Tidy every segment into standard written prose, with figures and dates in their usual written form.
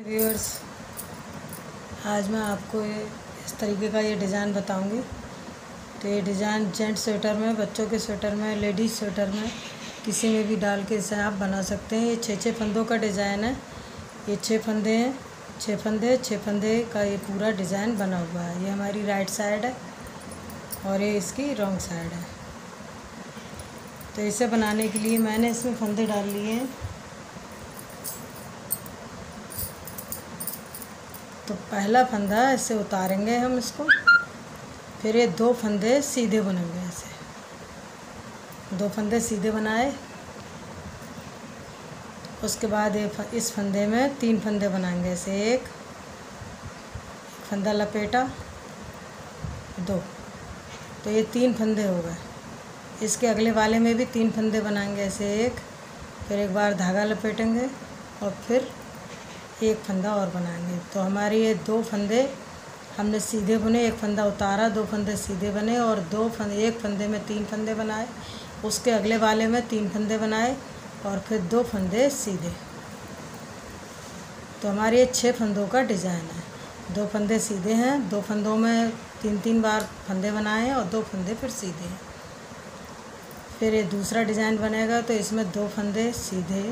Viewers, आज मैं आपको इस तरीके का ये डिज़ाइन बताऊंगी। तो ये डिज़ाइन जेंट्स स्वेटर में, बच्चों के स्वेटर में, लेडीज़ स्वेटर में, किसी में भी डाल के इसे आप बना सकते हैं। ये 6 फंदों का डिज़ाइन है। ये 6 फंदे हैं, 6 फंदे का ये पूरा डिज़ाइन बना हुआ है। ये हमारी राइट साइड है और ये इसकी रॉन्ग साइड है। तो इसे बनाने के लिए मैंने इसमें फंदे डाल लिए हैं। तो पहला फंदा ऐसे उतारेंगे हम इसको, फिर ये 2 फंदे सीधे बुनेंगे। ऐसे 2 फंदे सीधे बनाए, उसके बाद इस फंदे में 3 फंदे बनाएंगे। ऐसे एक फंदा लपेटा, 2, तो ये 3 फंदे हो गए। इसके अगले वाले में भी 3 फंदे बनाएंगे। ऐसे एक, फिर एक बार धागा लपेटेंगे और फिर एक फंदा और बनाएंगे। तो हमारे ये 2 फंदे हमने सीधे बुने, एक फंदा उतारा, 2 फंदे सीधे बने और एक फंदे में 3 फंदे बनाए, उसके अगले वाले में 3 फंदे बनाए और फिर 2 फंदे सीधे। तो हमारे ये 6 फंदों का डिज़ाइन है। 2 फंदे सीधे हैं, 2 फंदों में 3 बार फंदे बनाए हैं और 2 फंदे फिर सीधे हैं। फिर ये दूसरा डिज़ाइन बनेगा। तो इसमें 2 फंदे सीधे,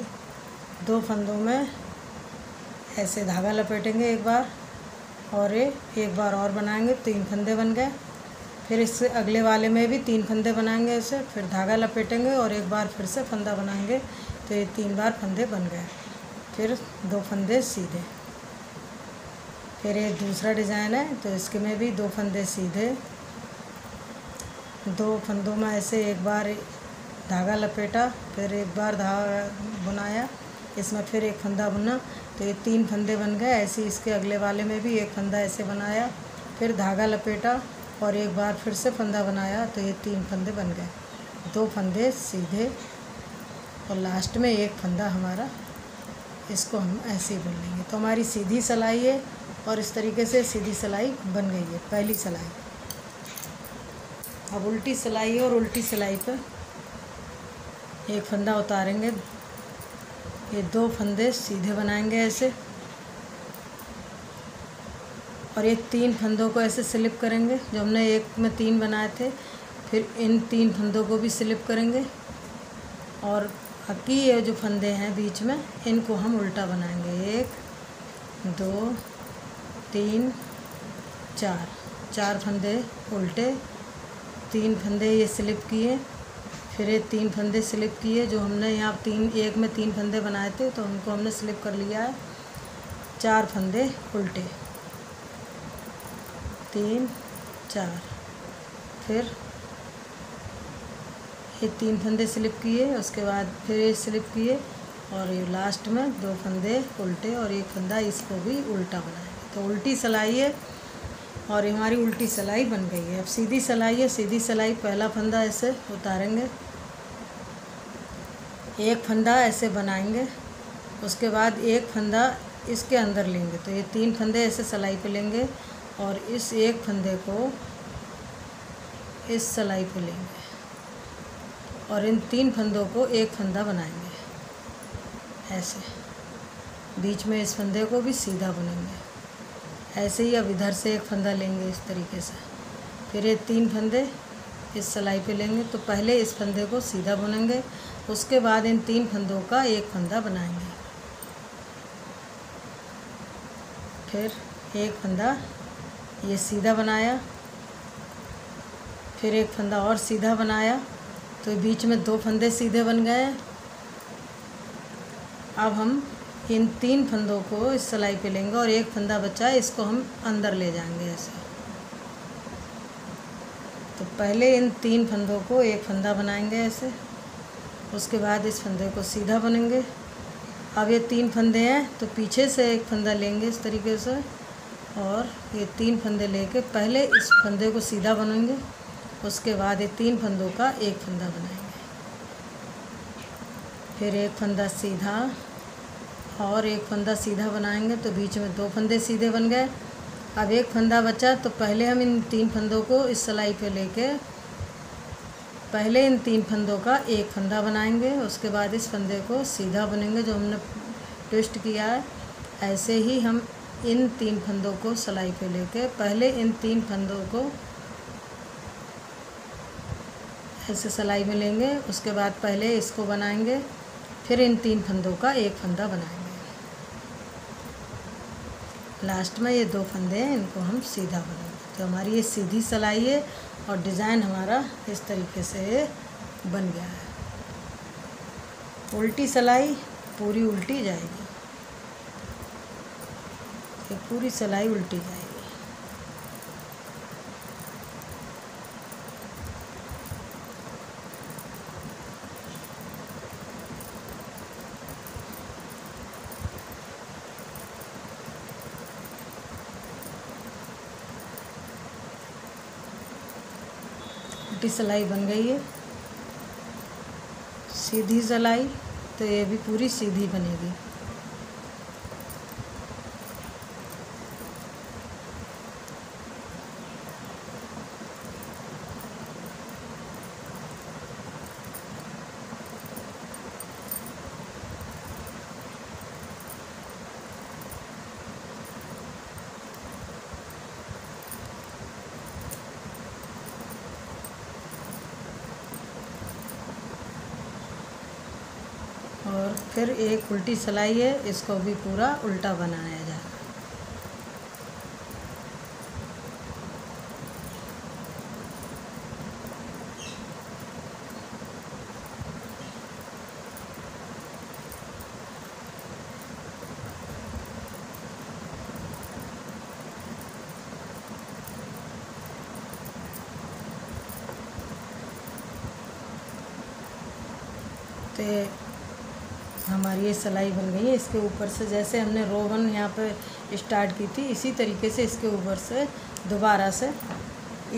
2 फंदों में ऐसे धागा लपेटेंगे एक बार और एक बार और बनाएंगे, 3 फंदे बन गए। फिर इससे अगले वाले में भी 3 फंदे बनाएंगे ऐसे, फिर धागा लपेटेंगे और एक बार फिर से फंदा बनाएंगे। तो ये 3 बार फंदे बन गए। फिर 2 फंदे सीधे। फिर ये दूसरा डिज़ाइन है। तो इसके में भी 2 फंदे सीधे, 2 फंदों में ऐसे एक बार धागा लपेटा, फिर एक बार धागा बुनाया, इसमें फिर एक फंदा बुना। तो ये 3 फंदे बन गए। ऐसे इसके अगले वाले में भी एक फंदा ऐसे बनाया, फिर धागा लपेटा और एक बार फिर से फंदा बनाया। तो ये 3 फंदे बन गए। 2 फंदे सीधे और लास्ट में एक फंदा हमारा, इसको हम ऐसे ही बुन लेंगे। तो हमारी सीधी सिलाई है और इस तरीके से सीधी सिलाई बन गई है, पहली सिलाई। अब उल्टी सिलाई है और उल्टी सिलाई पर एक फंदा उतारेंगे, ये 2 फंदे सीधे बनाएंगे ऐसे और ये 3 फंदों को ऐसे स्लिप करेंगे। जो हमने एक में 3 बनाए थे, फिर इन 3 फंदों को भी स्लिप करेंगे और बाकी ये जो फंदे हैं बीच में, इनको हम उल्टा बनाएंगे। 1 2 3 4 फंदे उल्टे, 3 फंदे ये स्लिप किए, फिर ये 3 फंदे स्लिप किए। जो हमने यहाँ एक में 3 फंदे बनाए थे तो उनको हमने स्लिप कर लिया है। 4 फंदे उल्टे, 3 4, फिर ये 3 फंदे स्लिप किए, उसके बाद फिर ये स्लिप किए और ये लास्ट में 2 फंदे उल्टे और एक फंदा, इसको भी उल्टा बनाएंगे। तो उल्टी सिलाई है और ये हमारी उल्टी सिलाई बन गई है। अब सीधी सिलाई है। सीधी सिलाई, पहला फंदा ऐसे उतारेंगे, एक फंदा ऐसे बनाएंगे, उसके बाद एक फंदा इसके अंदर लेंगे। तो ये 3 फंदे ऐसे सिलाई पे लेंगे और इस एक फंदे को इस सिलाई पे लेंगे और इन 3 फंदों को एक फंदा बनाएंगे ऐसे। बीच में इस फंदे को भी सीधा बुनेंगे ऐसे ही। अब इधर से एक फंदा लेंगे इस तरीके से, फिर ये 3 फंदे इस सिलाई पे लेंगे। तो पहले इस फंदे को सीधा बुनेंगे, उसके बाद इन 3 फंदों का एक फंदा बनाएंगे, फिर एक फंदा ये सीधा बनाया, फिर एक फंदा और सीधा बनाया। तो बीच में 2 फंदे सीधे बन गए। अब हम इन 3 फंदों को इस सिलाई पे लेंगे और एक फंदा बचा है, इसको हम अंदर ले जाएंगे ऐसे। तो पहले इन 3 फंदों को एक फंदा बनाएंगे ऐसे, उसके बाद इस फंदे को सीधा बुनेंगे। अब ये 3 फंदे हैं तो पीछे से एक फंदा लेंगे इस तरीके से और ये 3 फंदे लेके पहले इस फंदे को सीधा बुनेंगे, उसके बाद ये 3 फंदों का एक फंदा बनाएंगे, फिर एक फंदा सीधा और एक फंदा सीधा बनाएंगे। तो बीच में 2 फंदे सीधे बन गए। अब एक फंदा बचा, तो पहले हम इन 3 फंदों को इस सिलाई पे लेके पहले इन 3 फंदों का एक फंदा बनाएंगे, उसके बाद इस फंदे को सीधा बुनेंगे जो हमने ट्विस्ट किया है ऐसे ही हम इन 3 फंदों को सिलाई पे लेके पहले इन 3 फंदों को ऐसे सिलाई में लेंगे, उसके बाद पहले इसको बनाएंगे, फिर इन 3 फंदों का एक फंदा बनाएंगे। लास्ट में ये 2 फंदे हैं, इनको हम सीधा बनाएंगे। तो हमारी ये सीधी सिलाई है और डिज़ाइन हमारा इस तरीके से बन गया है। उल्टी सिलाई पूरी उल्टी जाएगी, ये पूरी सिलाई उल्टी जाएगी। उल्टी सिलाई बन गई है। सीधी सिलाई तो ये भी पूरी सीधी बनेगी। और फिर एक उल्टी सिलाई है, इसको भी पूरा उल्टा बनाया जाए। तो हमारी ये सिलाई बन गई है। इसके ऊपर से जैसे हमने रोगन यहाँ पे स्टार्ट की थी, इसी तरीके से इसके ऊपर से दोबारा से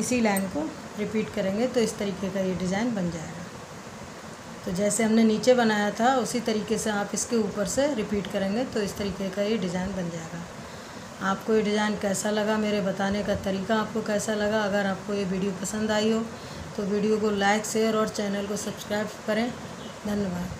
इसी लाइन को रिपीट करेंगे तो इस तरीके का ये डिज़ाइन बन जाएगा। तो जैसे हमने नीचे बनाया था उसी तरीके से आप इसके ऊपर से रिपीट करेंगे तो इस तरीके का ये डिज़ाइन बन जाएगा। आपको ये डिज़ाइन कैसा लगा, मेरे बताने का तरीका आपको कैसा लगा? अगर आपको ये वीडियो पसंद आई हो तो वीडियो को लाइक, शेयर और चैनल को सब्सक्राइब करें। धन्यवाद।